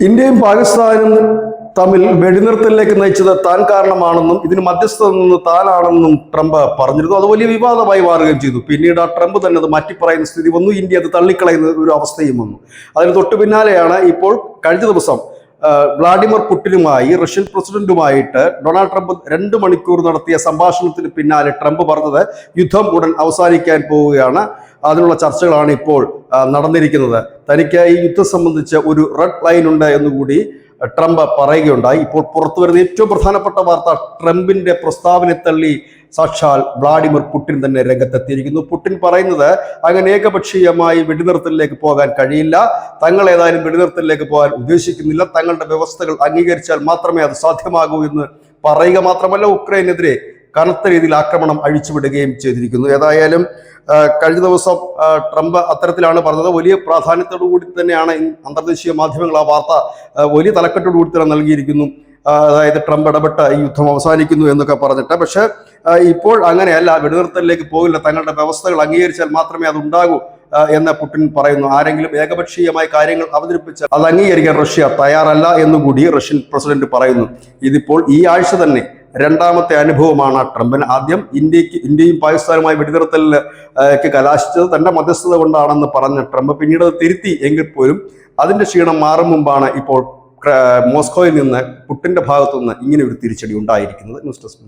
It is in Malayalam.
ഇന്ത്യയും പാകിസ്ഥാനും തമ്മിൽ വെടിനിർത്തലിലേക്ക് നയിച്ചത് താൻ കാരണമാണെന്നും ഇതിന് മധ്യസ്ഥത നിന്ന് താനാണെന്നും ട്രംപ് പറഞ്ഞിരുന്നു. അത് വലിയ വിവാദമായി മാറുകയും ചെയ്തു. പിന്നീട് ആ ട്രംപ് തന്നെ അത് മാറ്റിപ്പറയുന്ന സ്ഥിതി വന്നു. ഇന്ത്യ അത് തള്ളിക്കളയുന്ന ഒരു അവസ്ഥയും വന്നു. അതിന് തൊട്ടു പിന്നാലെയാണ് ഇപ്പോൾ കഴിഞ്ഞ ദിവസം വ്ളാഡിമിർ പുടിനുമായി റഷ്യൻ പ്രസിഡന്റുമായിട്ട് ഡൊണാൾഡ് ട്രംപ് 2 മണിക്കൂർ നടത്തിയ സംഭാഷണത്തിന് പിന്നാലെ ട്രംപ് പറഞ്ഞത് യുദ്ധം ഉടൻ അവസാനിക്കാൻ പോവുകയാണ്. അതിനുള്ള ചർച്ചകളാണ് ഇപ്പോൾ നടന്നിരിക്കുന്നത്. തനിക്ക് ഈ യുദ്ധം സംബന്ധിച്ച് ഒരു റെഡ് ലൈൻ ഉണ്ട് എന്നുകൂടി ട്രംപ് പറയുകയുണ്ടായി. ഇപ്പോൾ പുറത്തു വരുന്ന ഏറ്റവും പ്രധാനപ്പെട്ട വാർത്ത, ട്രംപിന്റെ പ്രസ്താവന തള്ളി സാക്ഷാൽ വ്ളാഡിമിർ പുടിൻ തന്നെ രംഗത്തെത്തിയിരിക്കുന്നു. പുടിൻ പറയുന്നത് അങ്ങനെ ഏകപക്ഷീയമായി വെടിനിർത്തലിലേക്ക് പോകാൻ കഴിയില്ല, തങ്ങൾ ഏതായാലും വെടിനിർത്തലിലേക്ക് പോകാൻ ഉദ്ദേശിക്കുന്നില്ല, തങ്ങളുടെ വ്യവസ്ഥകൾ അംഗീകരിച്ചാൽ മാത്രമേ അത് സാധ്യമാകൂ എന്ന് പറയുക മാത്രമല്ല, ഉക്രൈനെതിരെ കനത്ത രീതിയിൽ ആക്രമണം അഴിച്ചുവിടുകയും ചെയ്തിരിക്കുന്നു. ഏതായാലും കഴിഞ്ഞ ദിവസം ട്രംപ് അത്തരത്തിലാണ് പറഞ്ഞത്. വലിയ പ്രാധാന്യത്തോടു കൂടി തന്നെയാണ് അന്തർദേശീയ മാധ്യമങ്ങൾ ആ വാർത്ത വലിയ തലക്കെട്ടോടു കൂടി തന്നെ നൽകിയിരിക്കുന്നു. അതായത് ട്രംപ് ഇടപെട്ട ഈ യുദ്ധം അവസാനിക്കുന്നു എന്നൊക്കെ പറഞ്ഞിട്ട്. പക്ഷെ ഇപ്പോൾ അങ്ങനെയല്ല, വെടിനിർത്തലിലേക്ക് പോകില്ല, തങ്ങളുടെ വ്യവസ്ഥകൾ അംഗീകരിച്ചാൽ മാത്രമേ അത് ഉണ്ടാകൂ എന്ന് പുടിൻ പറയുന്നു. ആരെങ്കിലും ഏകപക്ഷീയമായ കാര്യങ്ങൾ അവതരിപ്പിച്ചാൽ അത് അംഗീകരിക്കാൻ റഷ്യ തയ്യാറല്ല എന്നുകൂടി റഷ്യൻ പ്രസിഡന്റ് പറയുന്നു. ഇതിപ്പോൾ ഈ ആഴ്ച തന്നെ രണ്ടാമത്തെ അനുഭവമാണ് ട്രംപിന്. ആദ്യം ഇന്ത്യയും പാകിസ്ഥാനുമായി വെടിനിർത്തലിലേക്ക് കലാശിച്ചത് തന്റെ മധ്യസ്ഥത കൊണ്ടാണെന്ന് പറഞ്ഞ ട്രംപ് പിന്നീട് അത് തിരുത്തി. എങ്കിൽ പോലും അതിന്റെ ക്ഷീണം മാറും മുമ്പാണ് ഇപ്പോൾ മോസ്കോയിൽ നിന്ന് പുടിന്റെ ഭാഗത്തുനിന്ന് ഇങ്ങനെ ഒരു തിരിച്ചടി ഉണ്ടായിരിക്കുന്നത്. News desk.